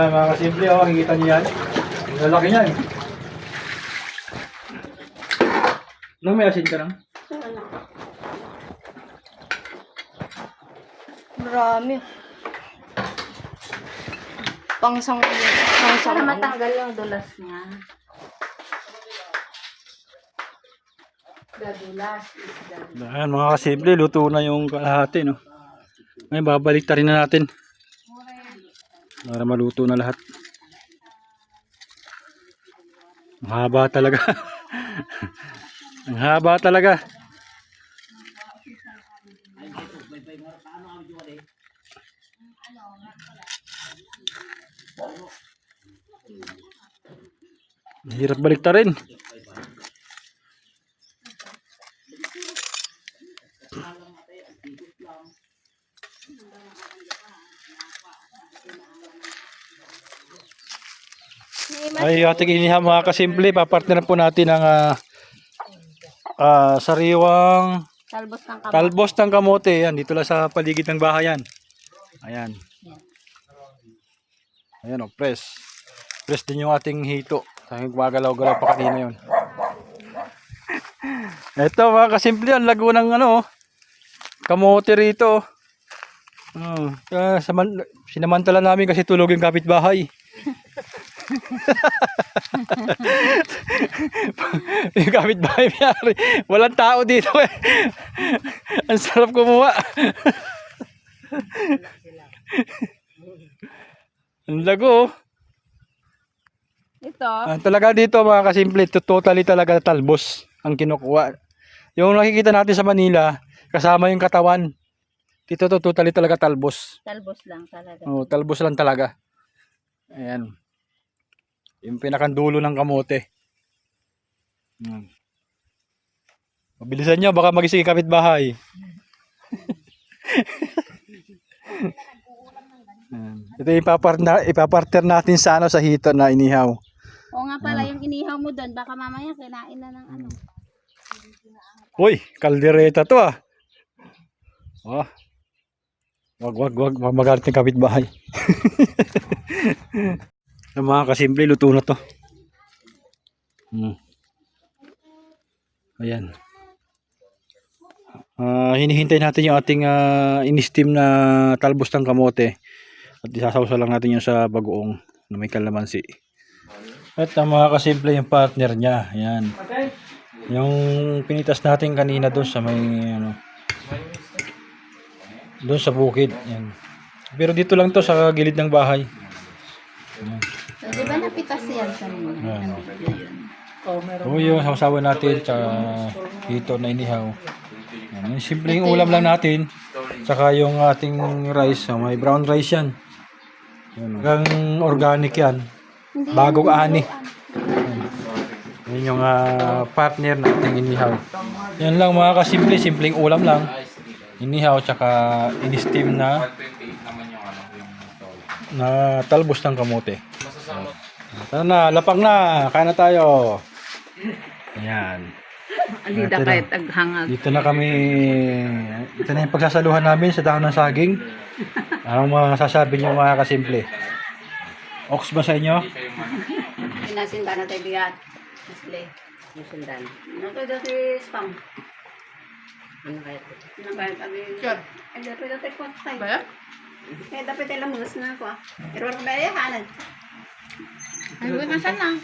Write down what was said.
Yan mga kasimple, oh, makikita niyo yan. Ang lalaki niyan. Nang may asin ka lang? Marami. Pangsang Para matanggal yung dulas niya. Dadulas. Ayan mga kasimple, luto na yung kalahati, no? Ngayon, babalik rin na natin. Para maluto na lahat. Ang haba talaga. Ang haba talaga. Hirap baliktarin. Ay, ating inihaw mga kasimple, papartner po natin ang sariwang talbos ng kamote. Yan, dito lang sa paligid ng bahayan. Ayan. Ayan o, press. Press din yung ating hito. Sabi gumagalaw-galaw pa kanina yun. Ito mga kasimple, ang lago ng kamote rito. Sinamantala namin kasi tulog yung kapitbahay. Yung kapitbahay mayari. Walang tao dito eh. Ang sarap kumuha. Ang lago. Ito. Talaga dito mga kasimple, totally talaga talbos ang kinukuha. Yung nakikita natin sa Manila, kasama yung katawan. Dito to totally talaga talbos. Talbos lang talaga. Oh, talbos lang talaga. Ayan. Yung pinakandulo ng kamote. Mabilisan nyo, baka magising kapitbahay. Ito yung ipapartner natin sa sa hito na inihaw. Oo nga pala, yung inihaw mo doon, baka mamaya kinain na ng ano. Uy, kaldereta to ah. Oh. Wag magalit ng kapitbahay. Ang mga kasimple, luto na to. Ayan. Hinihintay natin yung ating in-steam na talbos ng kamote. At isasawsa lang natin yung sa bagoong na may kalamansi. At ang mga kasimple yung partner niya. Ayan. Yung pinitas natin kanina doon sa may doon sa bukid. Ayan. Pero dito lang to sa gilid ng bahay. Ayan. So, di ba napitas yan sa mga? Ayan. Oo, yung sasawa natin sa hito na inihaw. Yung simpleng ulam lang natin. Saka yung ating rice, may brown rice yan. Hanggang organic yan. Bagong ani. Yan yung partner natin inihaw. Yan lang mga kasimple, simpleng ulam lang. Inihaw tsaka in-steam na talbos ng kamote. Tara na, lapang na. Kain na tayo. Ayan. Alida kahit aghangag. Dito na kami. Ito na yung pagsasaluhan namin sa dahon ng saging. Anong masasabi niyo mga kasimple? Ox ba sa inyo? Pinasinda na tayo bigat. Masle. Masindan. Ano tayo dati spam? Ano kaya ito? Ano kaya tabi? Sure. Ay, dapat tayo kwat tayo. Ba? Kaya dapat tayo lamus na ako. Pero wala ba yahanan? Ay, huwag na sana.